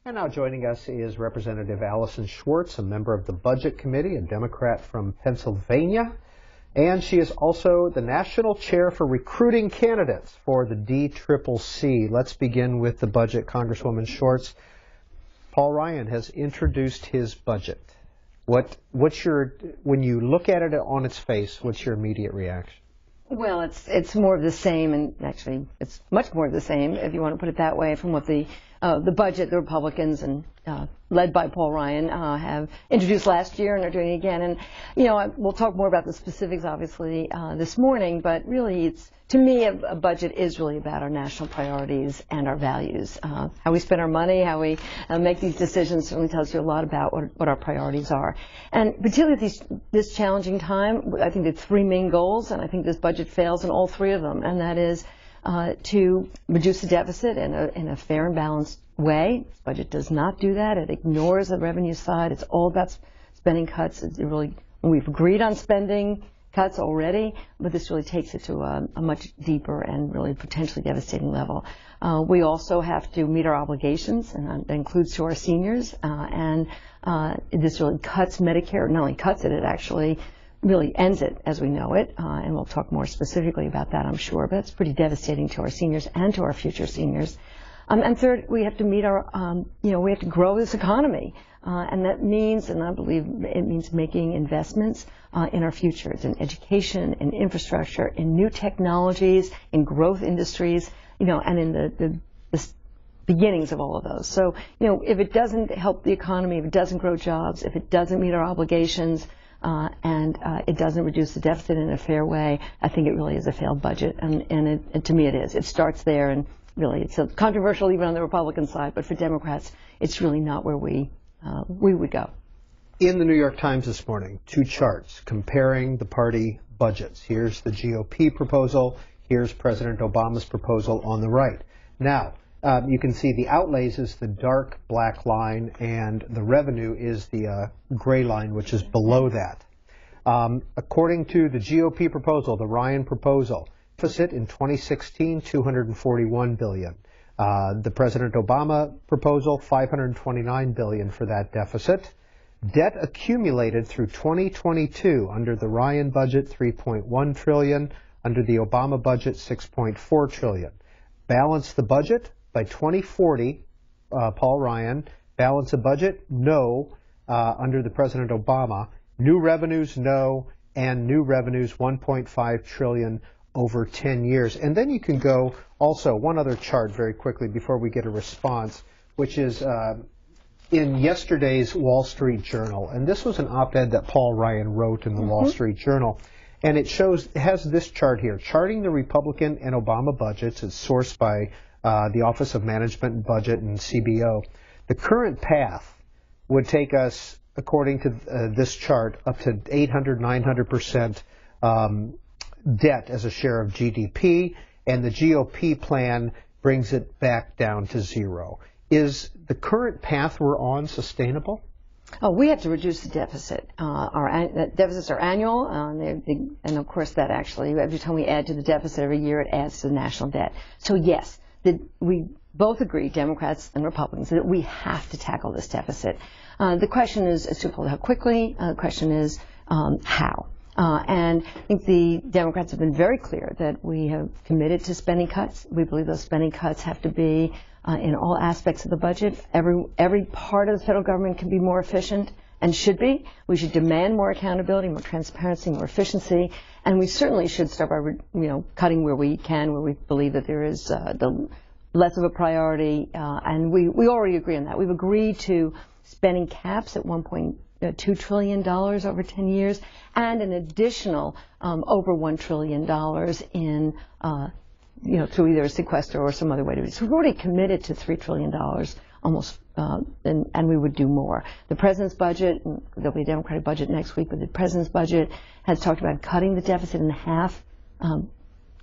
And now joining us is Representative Allyson Schwartz, a member of the Budget Committee, a Democrat from Pennsylvania. And she is also the National Chair for Recruiting Candidates for the DCCC. Let's begin with the budget, Congresswoman Schwartz. Paul Ryan has introduced his budget. When you look at it on its face, what's your immediate reaction? Well, it's more of the same, and actually it's much more of the same, if you want to put it that way, from what the budget the Republicans and led by Paul Ryan have introduced last year and are doing again. And we'll talk more about the specifics, obviously, this morning. But really, to me, a budget is really about our national priorities and our values. How we spend our money, how we make these decisions certainly tells you a lot about what our priorities are. And particularly at this challenging time, I think the three main goals, and I think this budget fails in all three of them, and that is to reduce the deficit in a fair and balanced way. This budget does not do that. It ignores the revenue side. It's all about spending cuts. We've agreed on spending cuts already, but this really takes it to a much deeper and really potentially devastating level. We also have to meet our obligations, and that includes to our seniors. And this really cuts Medicare. Not only cuts it, it actually really ends it as we know it, and we'll talk more specifically about that, I'm sure, but it's pretty devastating to our seniors and to our future seniors. And third, we have to meet we have to grow this economy, and that means, and I believe it means making investments in our futures, in education, in infrastructure, in new technologies, in growth industries, and in the beginnings of all of those. So, if it doesn't help the economy, if it doesn't grow jobs, if it doesn't meet our obligations, and it doesn't reduce the deficit in a fair way, I think it really is a failed budget, and to me it is. It starts there, and really it's controversial even on the Republican side, but for Democrats, it's really not where we would go. In the New York Times this morning, two charts comparing the party budgets. Here's the GOP proposal, here's President Obama's proposal on the right. Now, you can see the outlays is the dark black line, and the revenue is the gray line, which is below that. According to the GOP proposal, the Ryan proposal, deficit in 2016, $241 billion. The President Obama proposal, $529 billion for that deficit. Debt accumulated through 2022 under the Ryan budget, $3.1 trillion. Under the Obama budget, $6.4 trillion. Balance the budget by 2040, Paul Ryan. Balance a budget? No, under the President Obama. New revenues? No, and new revenues, $1.5 trillion over 10 years. And then you can go also, one other chart very quickly before we get a response, which is in yesterday's Wall Street Journal. And this was an op-ed that Paul Ryan wrote in the Wall Street Journal. And it has this chart here, charting the Republican and Obama budgets. It's sourced by the Office of Management and Budget and CBO. The current path would take us, according to this chart, up to 800, 900% debt as a share of GDP, and the GOP plan brings it back down to zero. Is the current path we're on sustainable? Oh, we have to reduce the deficit. Our deficits are annual, and of course that actually, every time we add to the deficit every year, it adds to the national debt. So yes, we both agree, Democrats and Republicans, that we have to tackle this deficit. The question is twofold: how quickly? The question is how. And I think the Democrats have been very clear that we have committed to spending cuts. We believe those spending cuts have to be in all aspects of the budget. Every part of the federal government can be more efficient and should be. We should demand more accountability, more transparency, more efficiency, and we certainly should start by cutting where we can, where we believe that there is the less of a priority, and we already agree on that. We've agreed to spending caps at $1.2 trillion over 10 years, and an additional over $1 trillion in through either a sequester or some other way to do it. So we've already committed to $3 trillion almost, and we would do more. The President's budget, and there'll be a Democratic budget next week, but the President's budget has talked about cutting the deficit in half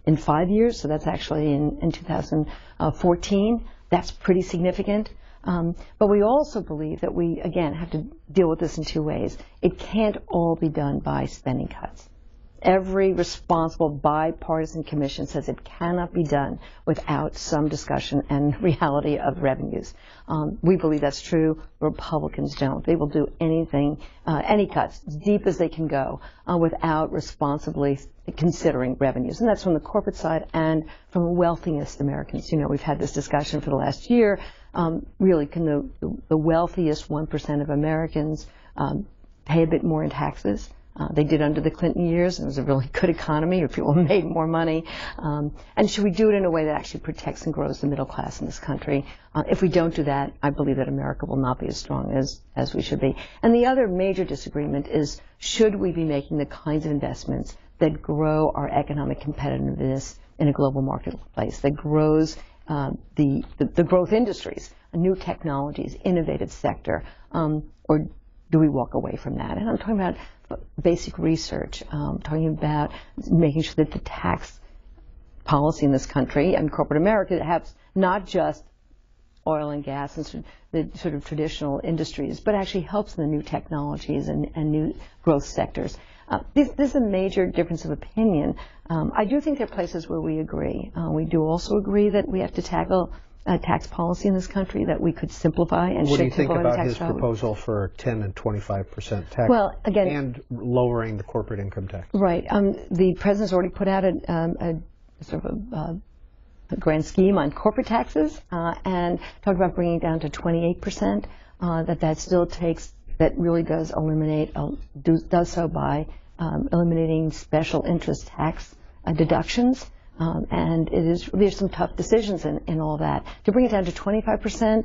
in 5 years, so that's actually in 2014. That's pretty significant. But we also believe that we, again, have to deal with this in two ways. It can't all be done by spending cuts. Every responsible bipartisan commission says it cannot be done without some discussion and reality of revenues. We believe that's true. Republicans don't. They will do anything, any cuts, as deep as they can go, without responsibly considering revenues. And that's from the corporate side and from the wealthiest Americans. You know, we've had this discussion for the last year. Really, can the wealthiest 1% of Americans pay a bit more in taxes? They did under the Clinton years, and it was a really good economy where people made more money. And should we do it in a way that actually protects and grows the middle class in this country? If we don't do that, I believe that America will not be as strong as we should be. And the other major disagreement is, should we be making the kinds of investments that grow our economic competitiveness in a global marketplace, that grows the growth industries, new technologies, innovative sector, or do we walk away from that? And I'm talking about basic research, talking about making sure that the tax policy in this country and corporate America has not just oil and gas and the sort of traditional industries, but actually helps in the new technologies and new growth sectors. This is a major difference of opinion. I do think there are places where we agree. We do also agree that we have to tackle tax policy in this country, that we could simplify and what do you should think simplify about the his tax code. proposal for 10 and 25% tax, Well, again, and lowering the corporate income tax? Right. The president's already put out a sort of a grand scheme on corporate taxes and talked about bringing it down to 28%. That still takes, that really does eliminate, does so by eliminating special interest tax deductions. And there's some tough decisions in all that. To bring it down to 25%,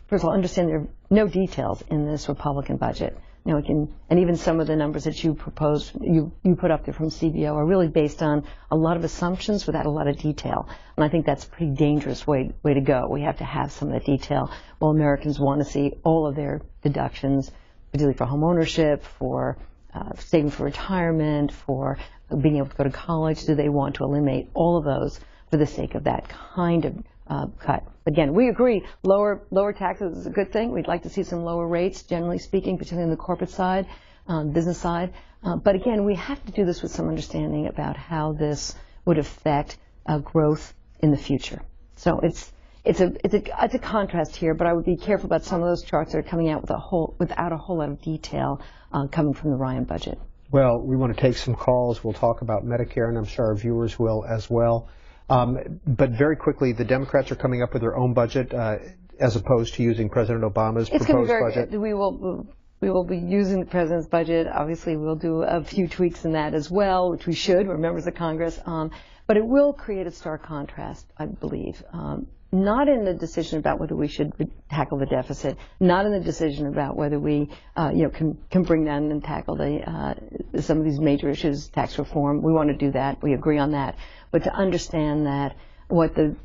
first of all, understand there are no details in this Republican budget. You know, and even some of the numbers that you proposed, you put up there from CBO are really based on a lot of assumptions without a lot of detail. And I think that's a pretty dangerous way to go. We have to have some of the detail. Well, Americans want to see all of their deductions, particularly for home ownership, for saving for retirement, for being able to go to college. Do they want to eliminate all of those for the sake of that kind of cut? Again, we agree lower taxes is a good thing. We'd like to see some lower rates, generally speaking, particularly on the corporate side, business side. But again, we have to do this with some understanding about how this would affect growth in the future. So it's a contrast here, but I would be careful about some of those charts that are coming out without a whole lot of detail coming from the Ryan budget. Well, we want to take some calls. We'll talk about Medicare, and I'm sure our viewers will as well. But very quickly, the Democrats are coming up with their own budget as opposed to using President Obama's proposed budget. We will be using the president's budget. Obviously, we'll do a few tweaks in that as well, which we should. We're members of Congress. But it will create a stark contrast, I believe. Not in the decision about whether we should tackle the deficit, not in the decision about whether we can bring down and tackle some of these major issues, tax reform. We want to do that. We agree on that. But to understand that what the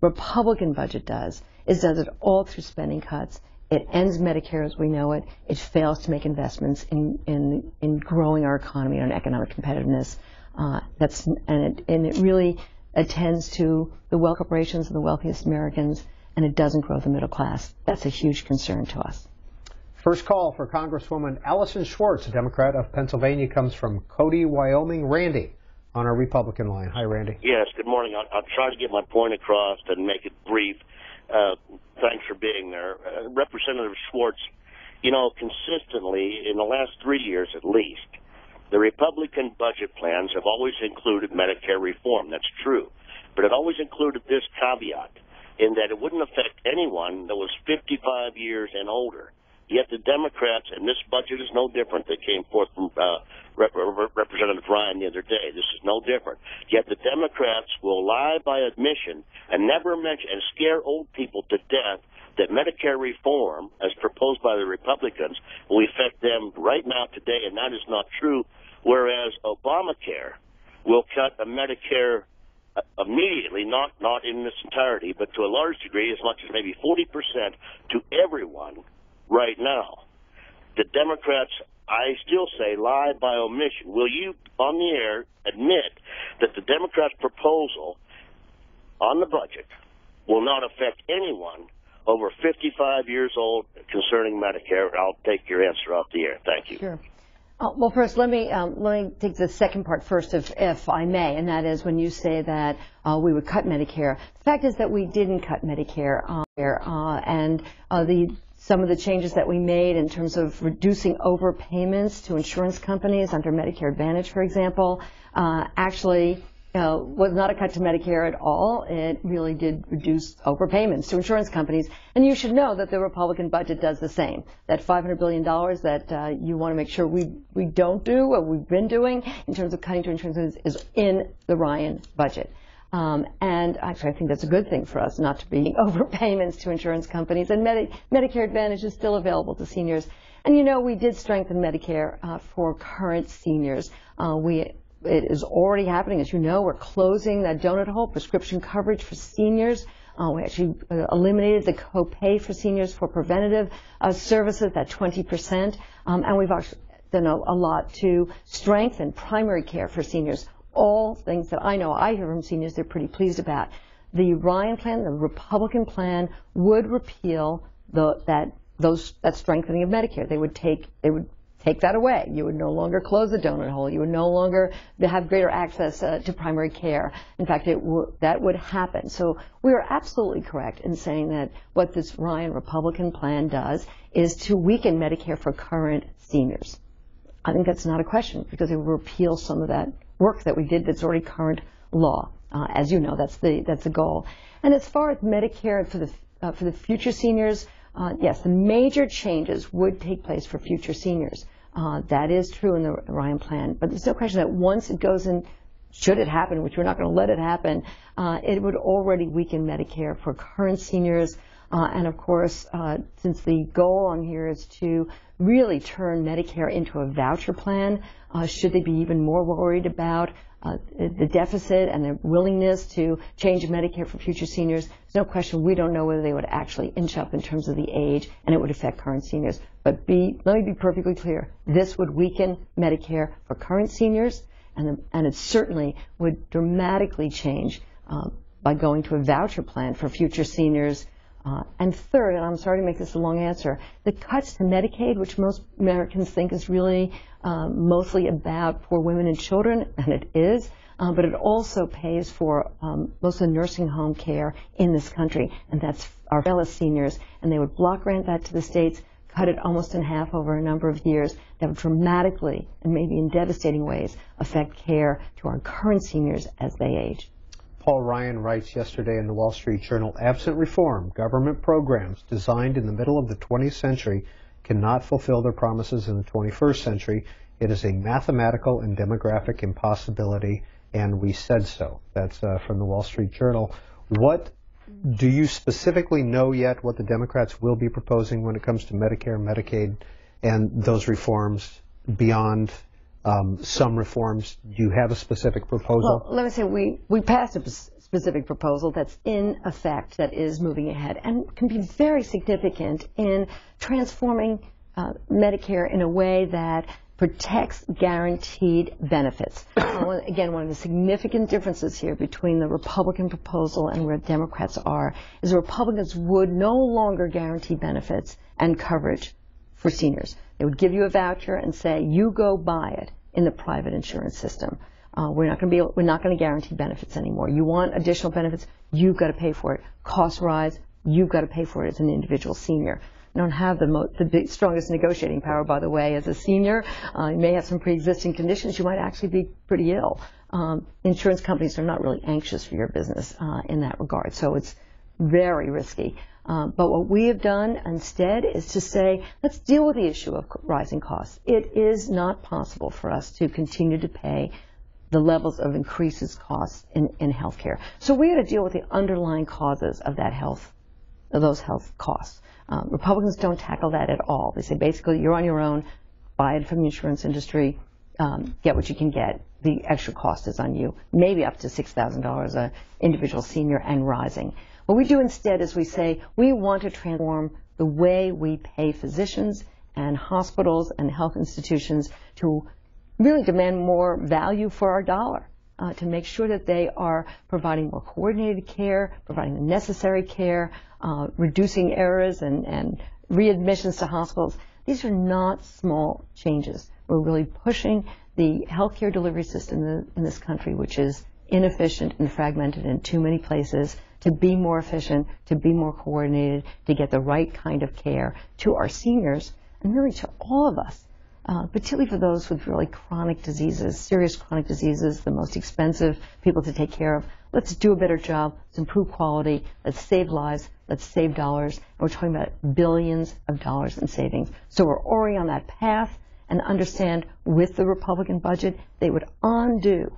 Republican budget does is does it all through spending cuts. It ends Medicare as we know it. It fails to make investments in growing our economy and economic competitiveness. It really attends to the wealth corporations and the wealthiest Americans, and it doesn't grow the middle class. That's a huge concern to us. First call for Congresswoman Allyson Schwartz, a Democrat of Pennsylvania, comes from Cody, Wyoming. Randy on our Republican line. Hi, Randy. Yes, good morning. I'll try to get my point across and make it brief. Thanks for being there. Representative Schwartz, consistently in the last 3 years at least, the Republican budget plans have always included Medicare reform. That's true. But it always included this caveat in that it wouldn't affect anyone that was 55 years and older. Yet the Democrats, and this budget is no different, that came forth from Representative Ryan the other day. This is no different. Yet the Democrats will lie by admission and never mention and scare old people to death that Medicare reform, as proposed by the Republicans, will affect them right now today, and that is not true, whereas Obamacare will cut a Medicare immediately, not in its entirety, but to a large degree, as much as maybe 40% to everyone right now. The Democrats, I still say, lie by omission. Will you, on the air, admit that the Democrats' proposal on the budget will not affect anyone over 55 years old concerning Medicare? I'll take your answer off the air. Thank you. Sure. Well, first, let me take the second part first, if I may, and that is when you say that we would cut Medicare. The fact is that we didn't cut Medicare, and some of the changes that we made in terms of reducing overpayments to insurance companies under Medicare Advantage, for example, actually was not a cut to Medicare at all. It really did reduce overpayments to insurance companies. And you should know that the Republican budget does the same. That $500 billion that you want to make sure we don't do what we've been doing in terms of cutting to insurance companies is in the Ryan budget. And actually, I think that's a good thing for us, not to be overpayments to insurance companies. And Medicare Advantage is still available to seniors. And you know, we did strengthen Medicare for current seniors. It is already happening. As you know, we're closing that donut hole, prescription coverage for seniors. We actually eliminated the copay for seniors for preventative services, that 20%. And we've actually done a lot to strengthen primary care for seniors. All things that I know, I hear from seniors they're pretty pleased about. The Ryan plan, the Republican plan, would repeal that strengthening of Medicare. They would take that away. You would no longer close the donut hole. You would no longer have greater access to primary care. In fact, that would happen. So we are absolutely correct in saying that what this Ryan Republican plan does is to weaken Medicare for current seniors. I think that's not a question because it will repeal some of that work that we did that's already current law. As you know, that's the goal. And as far as Medicare for the future seniors, yes, the major changes would take place for future seniors. That is true in the Ryan plan. But there's no question that once it goes in, should it happen, which we're not going to let it happen, it would already weaken Medicare for current seniors. And of course, since the goal on here is to really turn Medicare into a voucher plan, should they be even more worried about the deficit and the willingness to change Medicare for future seniors, there's no question we don't know whether they would actually inch up in terms of the age and it would affect current seniors. But let me be perfectly clear. This would weaken Medicare for current seniors, and it certainly would dramatically change by going to a voucher plan for future seniors. And third, and I'm sorry to make this a long answer, the cuts to Medicaid, which most Americans think is really mostly about poor women and children, and it is, but it also pays for most of the nursing home care in this country, and that's our fellow seniors, and they would block grant that to the states, cut it almost in half over a number of years. That would dramatically, and maybe in devastating ways, affect care to our current seniors as they age. Paul Ryan writes yesterday in the Wall Street Journal, absent reform, government programs designed in the middle of the 20th century cannot fulfill their promises in the 21st century. It is a mathematical and demographic impossibility, and we said so. That's from the Wall Street Journal. What do you specifically know yet what the Democrats will be proposing when it comes to Medicare, Medicaid, and those reforms beyond some reforms? Do you have a specific proposal? Well, let me say we passed a specific proposal that's in effect, that is moving ahead, and can be very significant in transforming Medicare in a way that protects guaranteed benefits. Again, one of the significant differences here between the Republican proposal and where Democrats are is the Republicans would no longer guarantee benefits and coverage for seniors. They would give you a voucher and say, you go buy it in the private insurance system. We're not going to guarantee benefits anymore. You want additional benefits, you've got to pay for it. Costs rise, you've got to pay for it as an individual senior. You don't have the strongest negotiating power, by the way, as a senior. You may have some pre-existing conditions. You might actually be pretty ill. Insurance companies are not really anxious for your business in that regard, so it's very risky. But what we have done instead is to say, let's deal with the issue of rising costs. It is not possible for us to continue to pay the levels of increases costs in healthcare. So we had to deal with the underlying causes of those health costs. Republicans don't tackle that at all. They say basically you're on your own, buy it from the insurance industry, get what you can get. The extra cost is on you, maybe up to $6,000 an individual senior and rising. What we do instead is we say we want to transform the way we pay physicians and hospitals and health institutions to really demand more value for our dollar, to make sure that they are providing more coordinated care, providing the necessary care, reducing errors and readmissions to hospitals. These are not small changes. We're really pushing the healthcare delivery system in this country, which is inefficient and fragmented in too many places, to be more efficient, to be more coordinated, to get the right kind of care to our seniors and really to all of us, particularly for those with really chronic diseases, serious chronic diseases, the most expensive people to take care of. Let's do a better job. Let's improve quality. Let's save lives. Let's save dollars. And we're talking about billions of dollars in savings. So we're already on that path, and understand with the Republican budget, they would undo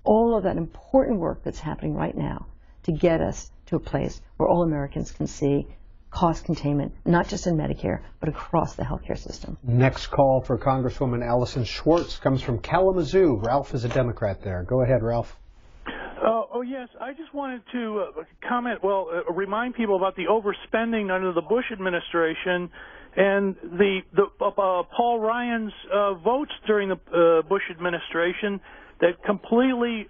all of that important work that's happening right now to get us to a place where all Americans can see cost containment, not just in Medicare, but across the healthcare system. Next call for Congresswoman Allyson Schwartz comes from Kalamazoo. Ralph is a Democrat there. Go ahead, Ralph. Yes, I just wanted to remind people about the overspending under the Bush administration and the Paul Ryan's votes during the Bush administration that completely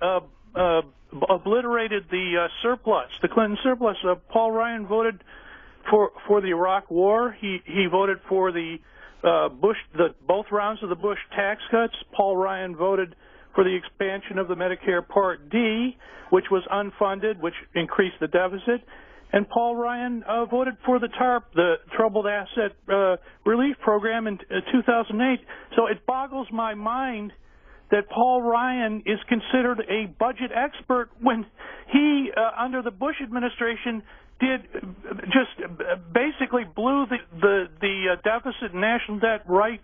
obliterated the surplus, the Clinton surplus. Paul Ryan voted for the Iraq War. He voted for the both rounds of the Bush tax cuts. Paul Ryan voted for the expansion of the Medicare Part D, which was unfunded, which increased the deficit. And Paul Ryan voted for the TARP, the Troubled Asset Relief Program, in 2008. So it boggles my mind that Paul Ryan is considered a budget expert when he, under the Bush administration, just basically blew the deficit and national debt right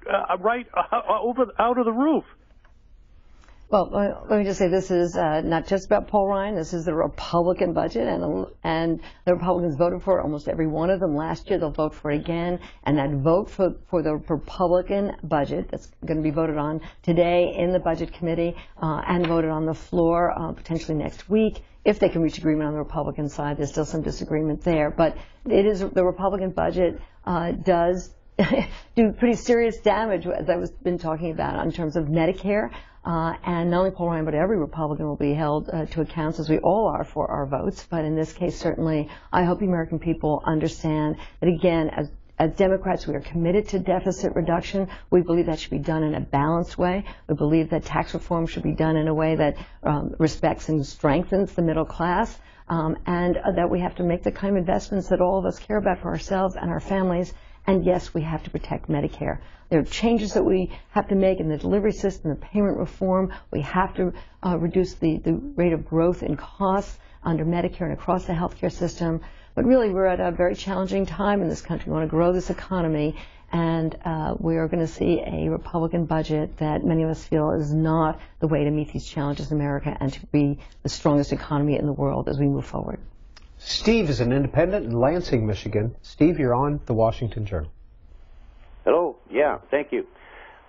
out of the roof. Well, let me just say this is not just about Paul Ryan. This is the Republican budget, and the Republicans voted for almost every one of them last year. They'll vote for it again, and that vote for the Republican budget that's going to be voted on today in the Budget Committee and voted on the floor potentially next week. If they can reach agreement on the Republican side, there's still some disagreement there. But it is the Republican budget does do pretty serious damage, as I've been talking about, in terms of Medicare. And not only Paul Ryan, but every Republican will be held to account, as we all are, for our votes. But in this case, certainly, I hope the American people understand that, again, as Democrats, we are committed to deficit reduction. We believe that should be done in a balanced way. We believe that tax reform should be done in a way that respects and strengthens the middle class, and that we have to make the kind of investments that all of us care about for ourselves and our families. And yes, we have to protect Medicare. There are changes that we have to make in the delivery system, the payment reform. We have to reduce the rate of growth in costs under Medicare and across the healthcare system. But really, we're at a very challenging time in this country. We want to grow this economy, and we are going to see a Republican budget that many of us feel is not the way to meet these challenges in America and to be the strongest economy in the world as we move forward. Steve is an independent in Lansing, Michigan. Steve, you're on the Washington Journal. Hello. Yeah, thank you.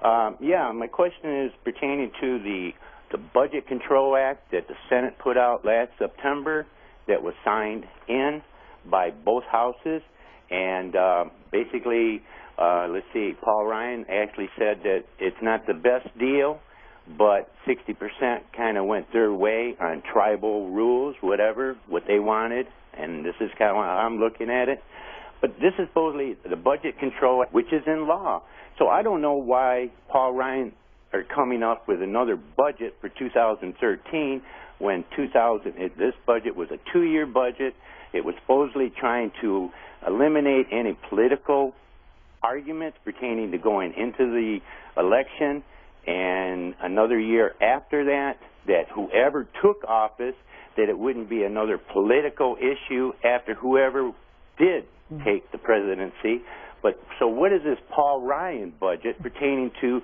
My question is pertaining to the Budget Control Act that the Senate put out last September that was signed in by both houses. And basically, Paul Ryan actually said that it's not the best deal, but 60% kind of went their way on tribal rules, what they wanted. And this is kind of how I'm looking at it. But this is supposedly the Budget Control Act, which is in law. So I don't know why Paul Ryan are coming up with another budget for 2013 when this budget was a 2-year budget. It was supposedly trying to eliminate any political arguments pertaining to going into the election, and another year after that whoever took office, that it wouldn't be another political issue after whoever did take the presidency. But so what is this Paul Ryan budget pertaining to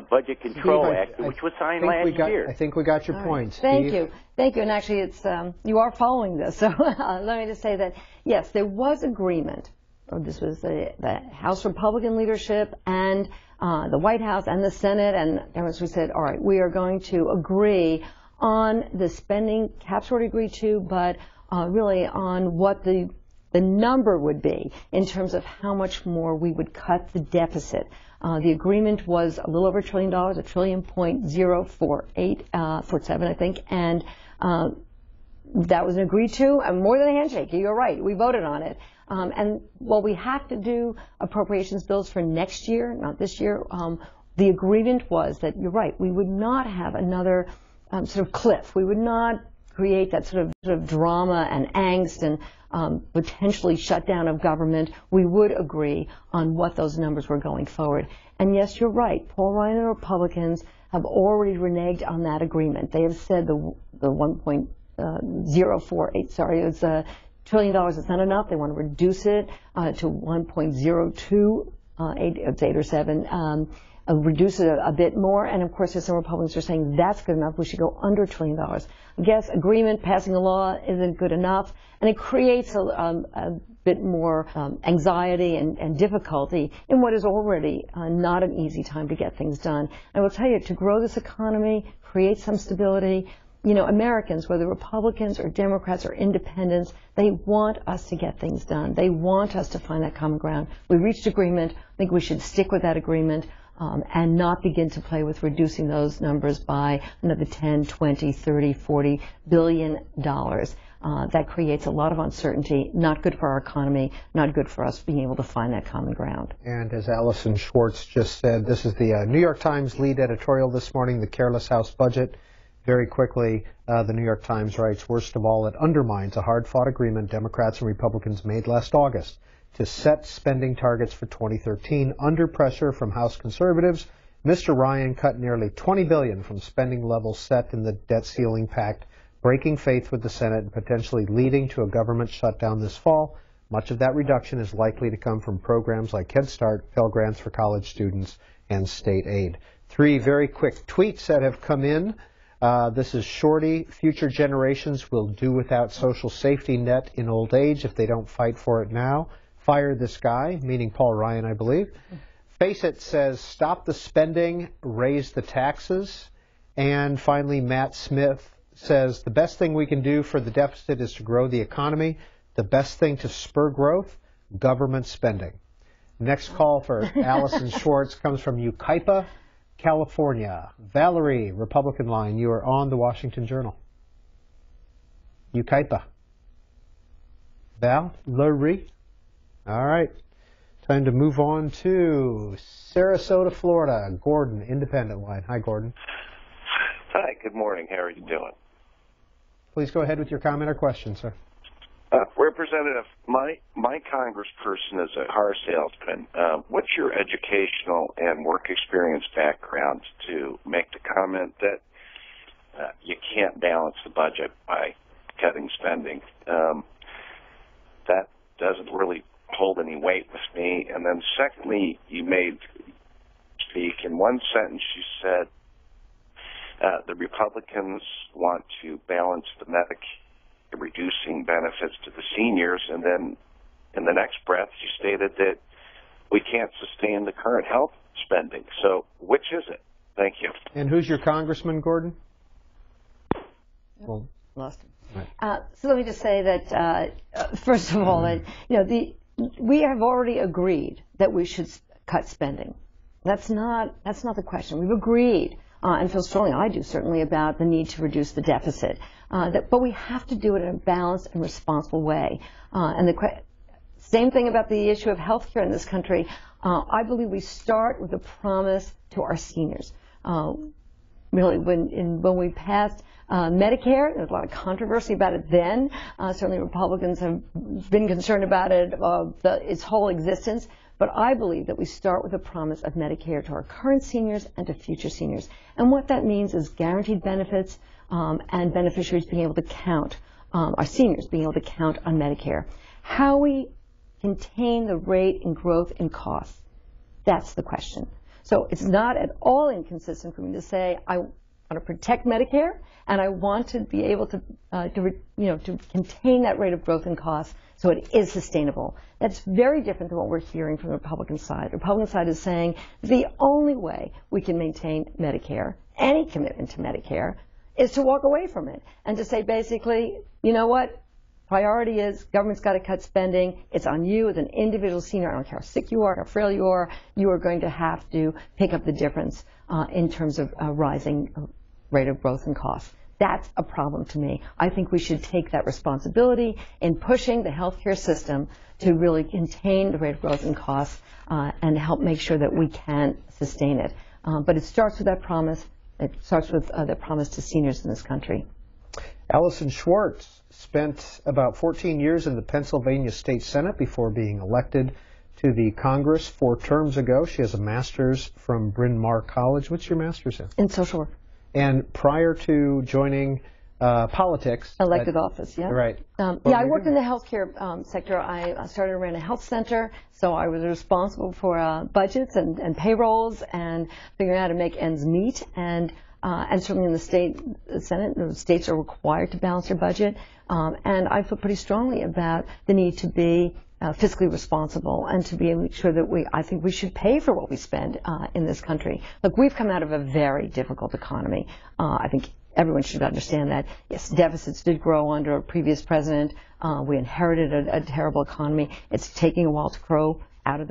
Budget Control Act, which was signed last year? I think we got your point, Steve. Thank you. And actually, it's you are following this. So let me just say that, yes, there was agreement. This was the House Republican leadership and the White House and the Senate. And as we said, all right, we are going to agree on the spending caps already agreed to, but really on what the number would be in terms of how much more we would cut the deficit. The agreement was a little over $1 trillion, $1.04847, I think, and that was agreed to, and more than a handshake. You're right. We voted on it. And while we have to do appropriations bills for next year, not this year, the agreement was that, you're right, we would not have another sort of cliff. We would not create that sort of drama and angst and potentially shutdown of government. We would agree on what those numbers were going forward. And yes, you're right. Paul Ryan and the Republicans have already reneged on that agreement. They have said the 1.048, sorry, it's $1 trillion is not enough. They want to reduce it to 1.02, it's 8 or 7, reduce it a bit more. And of course, there's some Republicans who are saying that's good enough. We should go under $1 trillion. I guess agreement, passing a law isn't good enough, and it creates a bit more anxiety and difficulty in what is already not an easy time to get things done. I will tell you, to grow this economy, create some stability, you know, Americans, whether Republicans or Democrats or independents, they want us to get things done. They want us to find that common ground. We reached agreement. I think we should stick with that agreement and not begin to play with reducing those numbers by another 10, 20, 30, 40 billion dollars. That creates a lot of uncertainty, not good for our economy, not good for us being able to find that common ground. And as Allyson Schwartz just said, this is the New York Times lead editorial this morning, the Careless House budget. Very quickly, the New York Times writes, worst of all, it undermines a hard-fought agreement Democrats and Republicans made last August to set spending targets for 2013. Under pressure from House conservatives, Mr. Ryan cut nearly $20 billion from spending levels set in the debt ceiling pact, breaking faith with the Senate and potentially leading to a government shutdown this fall. Much of that reduction is likely to come from programs like Head Start, Pell Grants for college students, and state aid. 3 very quick tweets that have come in. This is Shorty. Future generations will do without social safety net in old age if they don't fight for it now. Fire this guy, meaning Paul Ryan, I believe. Face It says, stop the spending, raise the taxes. And finally, Matt Smith says, the best thing we can do for the deficit is to grow the economy. The best thing to spur growth, government spending. Next call for Allyson Schwartz comes from Yucaipa, California. Valerie, Republican line, you are on the Washington Journal. Yucaipa. Valerie. All right. Time to move on to Sarasota, Florida. Gordon, Independent line. Hi, Gordon. Hi, good morning. How are you doing? Please go ahead with your comment or question, sir. Representative, my congressperson is a car salesman. What's your educational and work experience background to make the comment that you can't balance the budget by cutting spending? That doesn't really hold any weight with me. And then secondly, you made speak in one sentence, you said the Republicans want to balance the reducing benefits to the seniors, and then in the next breath you stated that we can't sustain the current health spending. So which is it? Thank you. And who's your congressman, Gordon? Well, lost him. Right. So let me just say that first of all, that we have already agreed that we should cut spending. That's not the question. We've agreed. And feel strongly, I do certainly, about the need to reduce the deficit. But we have to do it in a balanced and responsible way. And the same thing about the issue of health care in this country. I believe we start with a promise to our seniors. Really, when we passed Medicare, there was a lot of controversy about it then. Certainly Republicans have been concerned about it, its whole existence. But I believe that we start with a promise of Medicare to our current seniors and to future seniors. And what that means is guaranteed benefits and beneficiaries being able to count, our seniors being able to count on Medicare. How we contain the rate in growth in costs, that's the question. So it's not at all inconsistent for me to say I want to protect Medicare and I want to be able to contain that rate of growth in costs so it is sustainable. That's very different than what we're hearing from the Republican side. The Republican side is saying the only way we can maintain Medicare, any commitment to Medicare, is to walk away from it and to say basically, you know what, priority is government's got to cut spending. It's on you as an individual senior. I don't care how sick you are, how frail you are going to have to pick up the difference in terms of rising rate of growth and costs. That's a problem to me. I think we should take that responsibility in pushing the healthcare system to really contain the rate of growth and costs and help make sure that we can sustain it. But it starts with that promise. It starts with the promise to seniors in this country. Allyson Schwartz spent about 14 years in the Pennsylvania State Senate before being elected to the Congress 4 terms ago. She has a master's from Bryn Mawr College. What's your master's in? In social work. And prior to joining politics. Elected office, yeah. Right. I worked in the healthcare sector. I started and ran a health center, so I was responsible for budgets and payrolls and figuring out how to make ends meet. And certainly in the Senate, the states are required to balance their budget. And I feel pretty strongly about the need to be fiscally responsible and to be sure that I think we should pay for what we spend in this country. Look, we've come out of a very difficult economy. I think everyone should understand that. Yes, deficits did grow under a previous president. We inherited a terrible economy. It's taking a while to grow out of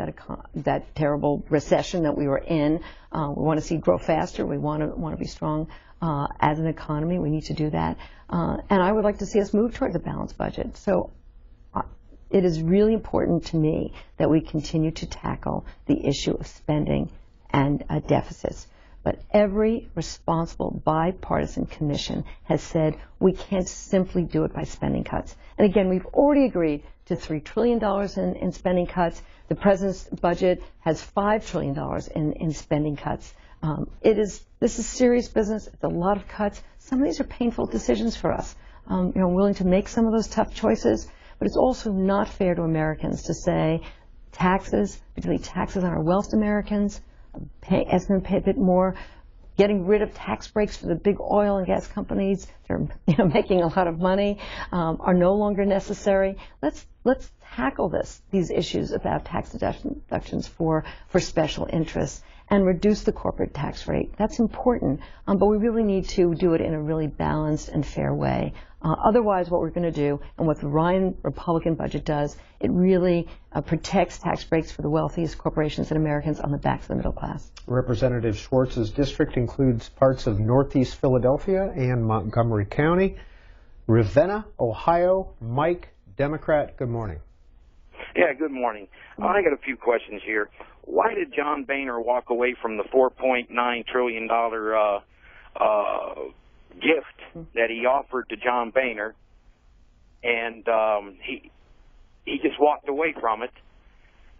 that terrible recession that we were in. We want to see it grow faster. We want to be strong as an economy. We need to do that. And I would like to see us move towards a balanced budget. So it is really important to me that we continue to tackle the issue of spending and deficits. But every responsible bipartisan commission has said we can't simply do it by spending cuts. And again, we've already agreed to $3 trillion in spending cuts. The president's budget has $5 trillion in spending cuts. This is serious business. It's a lot of cuts. Some of these are painful decisions for us. I'm willing to make some of those tough choices. But it's also not fair to Americans to say taxes, particularly taxes on our wealthy Americans, asking them to pay a bit more, getting rid of tax breaks for the big oil and gas companies that are making a lot of money, are no longer necessary. Let's tackle these issues about tax deductions for special interests and reduce the corporate tax rate. That's important, but we really need to do it in a really balanced and fair way. Otherwise, what we're going to do, and what the Ryan Republican budget does, it really protects tax breaks for the wealthiest corporations and Americans on the backs of the middle class. Representative Schwartz's district includes parts of Northeast Philadelphia and Montgomery County. Ravenna, Ohio. Mike, Democrat, good morning. Yeah, good morning. I got a few questions here. Why did John Boehner walk away from the $4.9 trillion gift that he offered to John Boehner, and he just walked away from it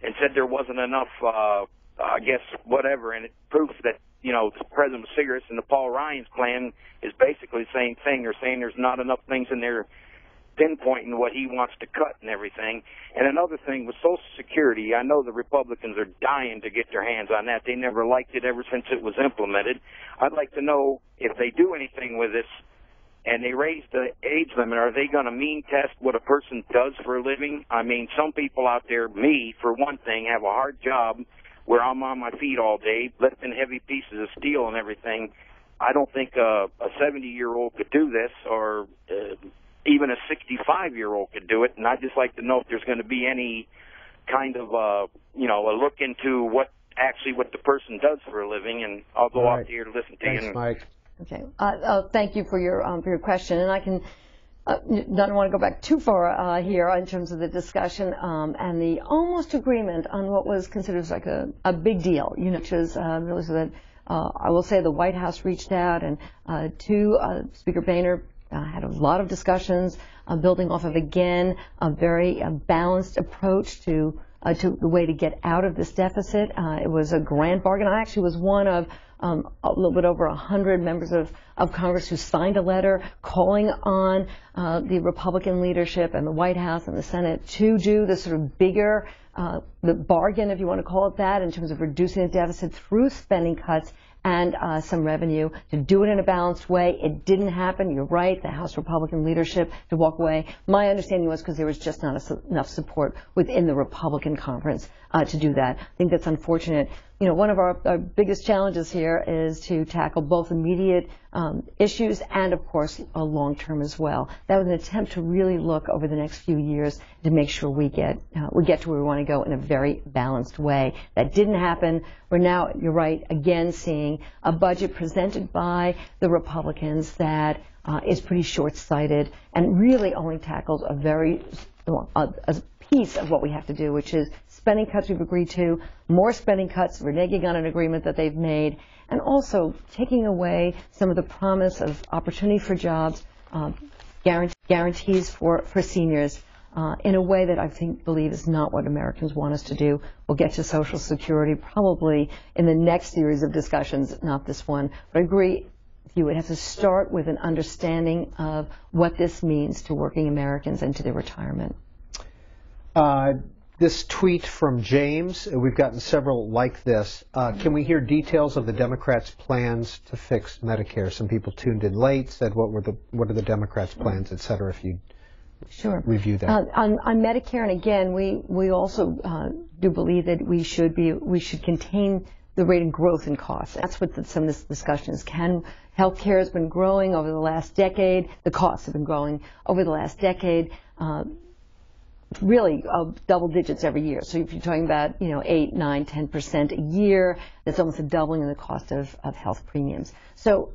and said there wasn't enough, I guess, whatever, and it proves that, the president was serious, and the Paul Ryan's plan is basically the same thing. They're saying there's not enough things in there pinpointing what he wants to cut and everything. And another thing with Social Security, I know the Republicans are dying to get their hands on that. They never liked it ever since it was implemented. I'd like to know if they do anything with this and they raise the age limit, are they going to mean test what a person does for a living? I mean, some people out there, me for one thing, have a hard job where I'm on my feet all day, lifting heavy pieces of steel and everything. I don't think a 70-year-old could do this, or even a 65-year-old could do it, and I'd just like to know if there's going to be any kind of, a look into what the person does for a living, and I'll go off here to listen to you. Thanks, Mike. Okay. Thank you for your question, and I can don't want to go back too far here in terms of the discussion and the almost agreement on what was considered like a big deal, which is really so that I will say the White House reached out and to Speaker Boehner. Had a lot of discussions, building off of, again, a very balanced approach to the way to get out of this deficit. It was a grand bargain. I actually was one of a little bit over 100 members of Congress who signed a letter calling on the Republican leadership and the White House and the Senate to do this sort of bigger the bargain, if you want to call it that, in terms of reducing the deficit through spending cuts and some revenue, to do it in a balanced way. It didn't happen. You're right, the House Republican leadership to walk away. My understanding was because there was just not enough support within the Republican conference to do that. I think that's unfortunate. One of our biggest challenges here is to tackle both immediate issues and, of course, long-term as well. That was an attempt to really look over the next few years to make sure we get to where we want to go in a very balanced way. That didn't happen. We're now, you're right, again seeing a budget presented by the Republicans that is pretty short-sighted and really only tackles a piece of what we have to do, which is spending cuts we've agreed to, more spending cuts, reneging on an agreement that they've made, and also taking away some of the promise of opportunity for jobs, guarantees for seniors in a way that I believe is not what Americans want us to do. We'll get to Social Security probably in the next series of discussions, not this one. But I agree with you, it has to start with an understanding of what this means to working Americans and to their retirement. This tweet from James, we've gotten several like this. Can we hear details of the Democrats' plans to fix Medicare? Some people tuned in late, said what are the Democrats' plans, et cetera, if you sure. review that. On Medicare, and again, we also do believe that we should contain the rate of growth in costs. That's what some of this discussion is. Healthcare has been growing over the last decade. The costs have been growing over the last decade. Really double digits every year. So if you're talking about 8, 9, 10% a year, that's almost a doubling in the cost of health premiums. So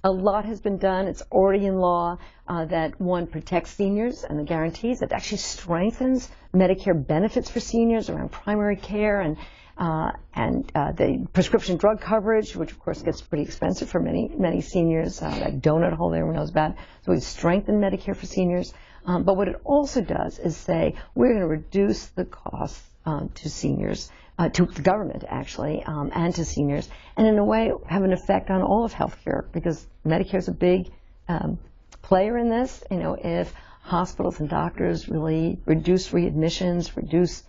a lot has been done. It's already in law that one protects seniors and the guarantees. That actually strengthens Medicare benefits for seniors around primary care and the prescription drug coverage, which of course gets pretty expensive for many seniors. That donut hole everyone knows about. So we strengthen Medicare for seniors. But what it also does is say we're going to reduce the costs to seniors, to the government actually, and to seniors, and in a way have an effect on all of healthcare because Medicare is a big player in this. If hospitals and doctors really reduce readmissions, reduce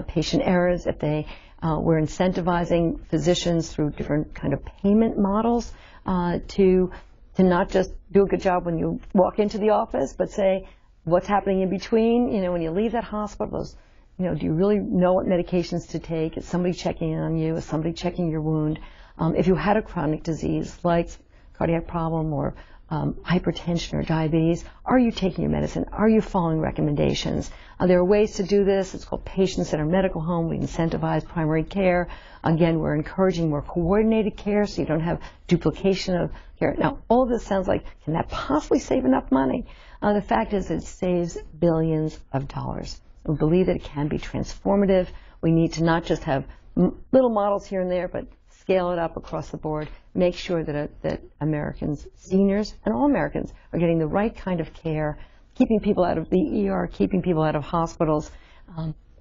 patient errors, if they were incentivizing physicians through different kind of payment models to not just do a good job when you walk into the office, but say what's happening in between. When you leave that hospital, do you really know what medications to take? Is somebody checking in on you? Is somebody checking your wound? If you had a chronic disease like cardiac problem or hypertension or diabetes, are you taking your medicine? Are you following recommendations? There are ways to do this. It's called patient-centered medical home. We incentivize primary care. Again, we're encouraging more coordinated care so you don't have duplication of care. Now, all of this sounds like, can that possibly save enough money? The fact is it saves billions of dollars. We believe that it can be transformative. We need to not just have little models here and there, but scale it up across the board, make sure that Americans, seniors, and all Americans are getting the right kind of care, keeping people out of the ER, keeping people out of hospitals,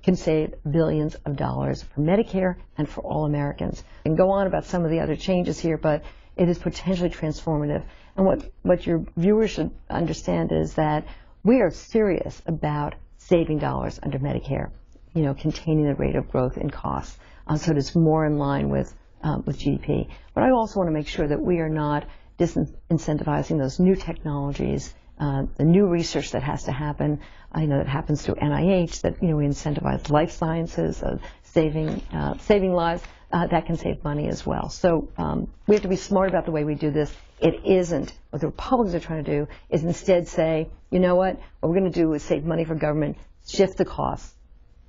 can save billions of dollars for Medicare and for all Americans. And go on about some of the other changes here, but it is potentially transformative. And what your viewers should understand is that we are serious about saving dollars under Medicare, containing the rate of growth in costs, so that it's more in line with GDP. But I also want to make sure that we are not disincentivizing those new technologies, the new research that has to happen. That happens through NIH, that we incentivize life sciences, saving lives. That can save money as well. So we have to be smart about the way we do this. It isn't what the Republicans are trying to do. Is instead say, what we're going to do is save money for government, shift the costs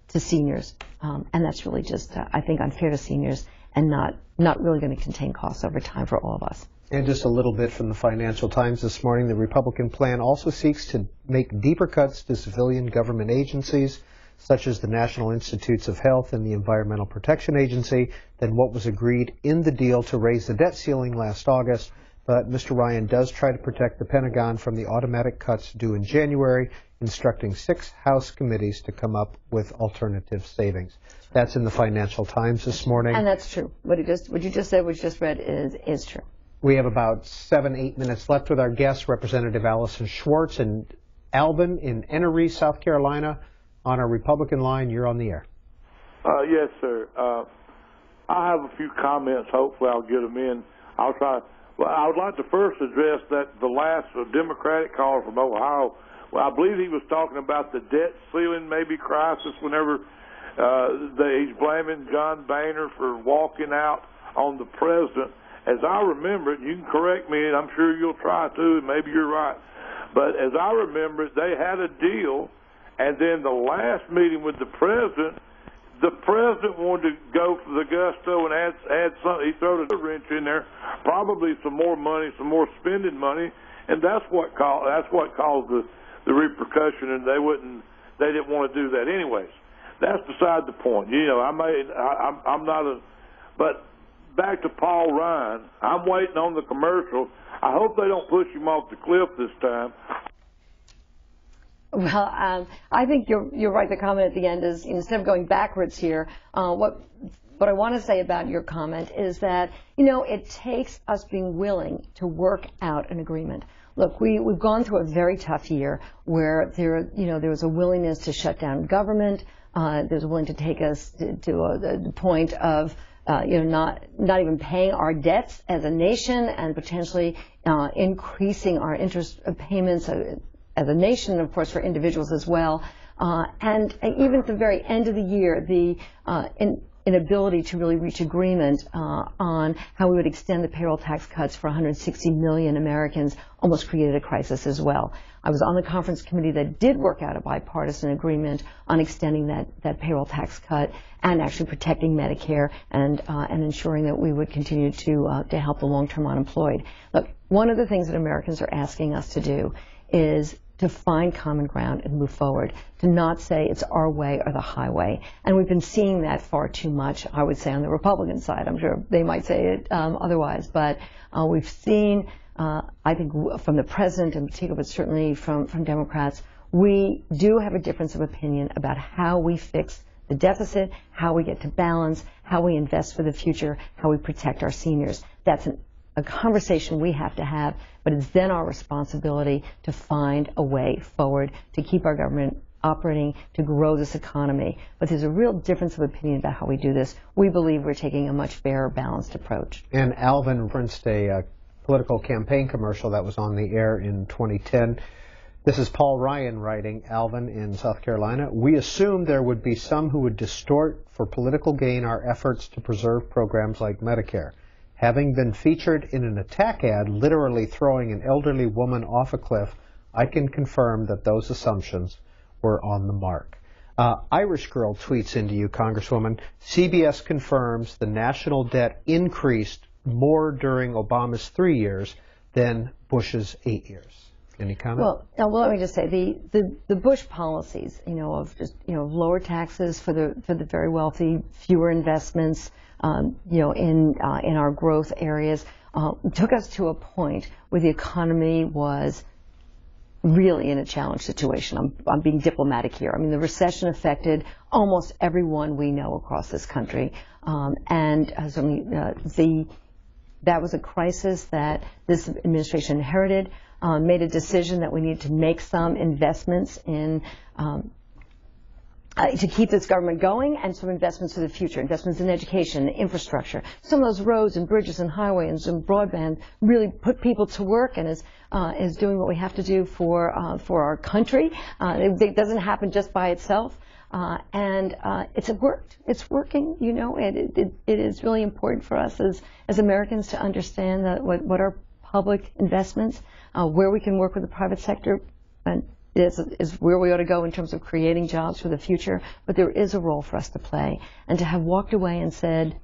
to seniors, and that's really just I think unfair to seniors and not really going to contain costs over time for all of us. And just a little bit from the Financial Times this morning, the Republican plan also seeks to make deeper cuts to civilian government agencies, such as the National Institutes of Health and the Environmental Protection Agency, than what was agreed in the deal to raise the debt ceiling last August. But Mr. Ryan does try to protect the Pentagon from the automatic cuts due in January, instructing 6 House committees to come up with alternative savings. That's in the Financial Times this morning. And that's true. What you just said, what you just read is true. We have about 7-8 minutes left with our guest, Representative Allyson Schwartz in Albin in Enoree, South Carolina. On our Republican line, you're on the air. Yes, sir. I have a few comments. Hopefully I'll get them in. I'll try. Well, I would like to first address the last Democratic caller from Ohio. Well, I believe he was talking about the debt ceiling maybe crisis whenever he's blaming John Boehner for walking out on the president. As I remember it, you can correct me, and I'm sure you'll try to, and maybe you're right. But as I remember it, they had a deal, and then the last meeting with the president, the president wanted to go for the gusto and add something. He threw a wrench in there, probably some more money, some more spending money, and that's what caused the repercussion. And they didn't want to do that anyways. That's beside the point. You know, I'm not a, but back to Paul Ryan. I'm waiting on the commercial. I hope they don't push him off the cliff this time. Well, I think you're right. The comment at the end is, instead of going backwards here, what I want to say about your comment is that, you know, it takes us being willing to work out an agreement. Look, we've gone through a very tough year where there was a willingness to shut down government. There's a willingness to take us to the point of not even paying our debts as a nation and potentially increasing our interest payments as a nation, and of course for individuals as well. And even at the very end of the year, the inability to really reach agreement on how we would extend the payroll tax cuts for 160 million Americans almost created a crisis as well. I was on the conference committee that did work out a bipartisan agreement on extending that payroll tax cut and actually protecting Medicare and ensuring that we would continue to help the long-term unemployed. Look, one of the things that Americans are asking us to do is to find common ground and move forward, to not say it's our way or the highway. And we've been seeing that far too much, I would say, on the Republican side. I'm sure they might say it otherwise. But we've seen, I think, from the president in particular, but certainly from Democrats, we do have a difference of opinion about how we fix the deficit, how we get to balance, how we invest for the future, how we protect our seniors. That's a conversation we have to have, but it's then our responsibility to find a way forward to keep our government operating, to grow this economy. But there's a real difference of opinion about how we do this. We believe we're taking a much fairer, balanced approach. And Alvin referenced a political campaign commercial that was on the air in 2010. This is Paul Ryan writing, Alvin in South Carolina. We assumed there would be some who would distort for political gain our efforts to preserve programs like Medicare. Having been featured in an attack ad literally throwing an elderly woman off a cliff, I can confirm that those assumptions were on the mark. Irish Girl tweets into you, Congresswoman, CBS confirms the national debt increased more during Obama's 3 years than Bush's 8 years. Any comment? Well, let me just say the Bush policies, of just lower taxes for the very wealthy, fewer investments, in our growth areas, took us to a point where the economy was really in a challenged situation. I'm being diplomatic here. I mean, the recession affected almost everyone we know across this country, and that was a crisis that this administration inherited. Made a decision that we needed to make some investments in to keep this government going, and some investments for the future, investments in education, infrastructure. Some of those roads and bridges and highways and broadband really put people to work and is doing what we have to do for our country. It doesn't happen just by itself, and it's worked. It's working. It is really important for us as Americans to understand that what our public investments, where we can work with the private sector, and is where we ought to go in terms of creating jobs for the future. But there is a role for us to play. And to have walked away and said,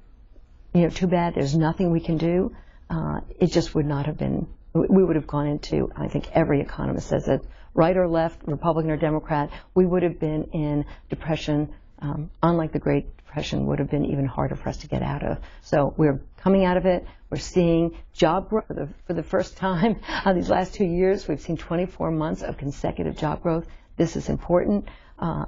too bad, there's nothing we can do, it just would not have been, we would have gone into, I think every economist says it, right or left, Republican or Democrat, we would have been in depression, unlike the Great Depression, would have been even harder for us to get out of. So we're coming out of it. We're seeing job growth for the first time. These last 2 years, we've seen 24 months of consecutive job growth. This is important.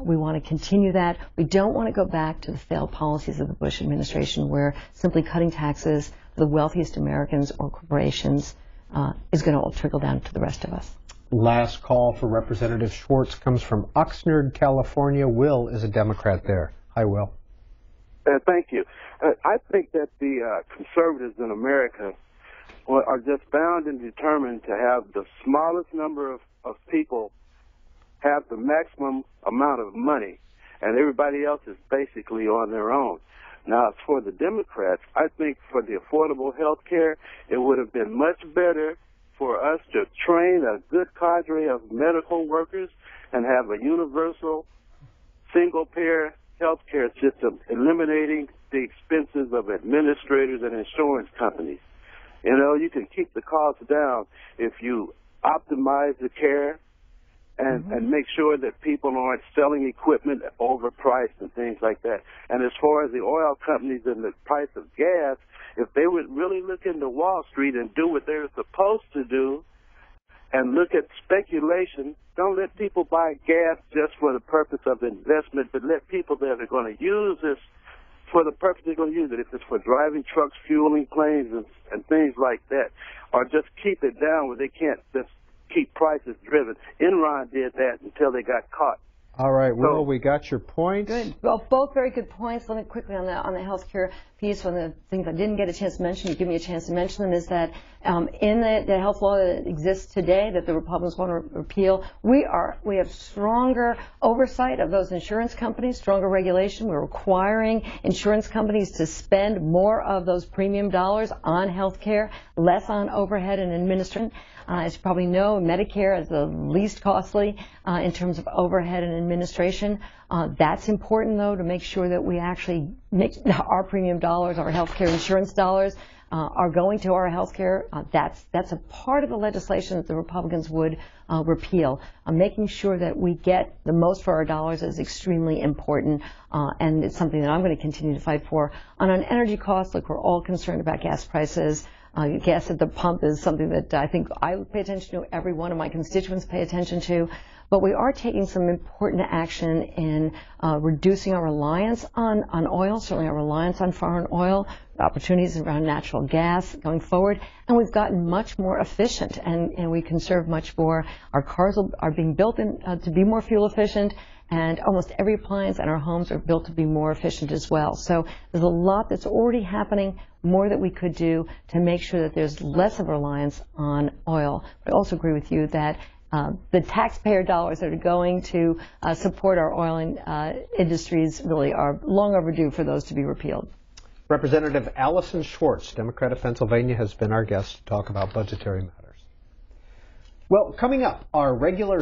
We want to continue that. We don't want to go back to the failed policies of the Bush administration where simply cutting taxes for the wealthiest Americans or corporations is going to trickle down to the rest of us. Last call for Representative Schwartz comes from Oxnard, California. Will is a Democrat there. Hi, Will. Thank you. I think that the conservatives in America are just bound and determined to have the smallest number of people have the maximum amount of money, and everybody else is basically on their own. Now, for the Democrats, I think for the affordable health care, it would have been much better for us to train a good cadre of medical workers and have a universal single-payer healthcare system, eliminating the expenses of administrators and insurance companies. You know, you can keep the costs down if you optimize the care and make sure that people aren't selling equipment overpriced and things like that. And as far as the oil companies and the price of gas, if they would really look into Wall Street and do what they're supposed to do and look at speculation, don't let people buy gas just for the purpose of investment, but let people that are going to use this for the purpose they're going to use it, if it's for driving trucks, fueling planes, and things like that, or just keep it down where they can't just keep prices driven. Enron did that until they got caught. All right, Will, we got your points. Good. Well, both very good points. Let me quickly on the healthcare piece. One of the things I didn't get a chance to mention, you give me a chance to mention them, is that in the health law that exists today that the Republicans want to repeal, we have stronger oversight of those insurance companies, stronger regulation. We're requiring insurance companies to spend more of those premium dollars on health care, less on overhead and administration. As you probably know, Medicare is the least costly in terms of overhead and administration. That's important, though, to make sure that we actually make our premium dollars, our health care insurance dollars, are going to our health care. That's a part of the legislation that the Republicans would repeal. Making sure that we get the most for our dollars is extremely important, and it's something that I'm going to continue to fight for. On energy costs, look, we're all concerned about gas prices. Gas at the pump is something that I think I pay attention to, every one of my constituents pay attention to. But we are taking some important action in reducing our reliance on oil, certainly our reliance on foreign oil, opportunities around natural gas going forward. And we've gotten much more efficient, and we conserve much more. Our cars are being built to be more fuel efficient, and almost every appliance in our homes are built to be more efficient as well. So there's a lot that's already happening, more that we could do to make sure that there's less of a reliance on oil. But I also agree with you that the taxpayer dollars that are going to support our oil industries really are long overdue for those to be repealed. Representative Allyson Schwartz, Democrat of Pennsylvania, has been our guest to talk about budgetary matters. Well, coming up, our regular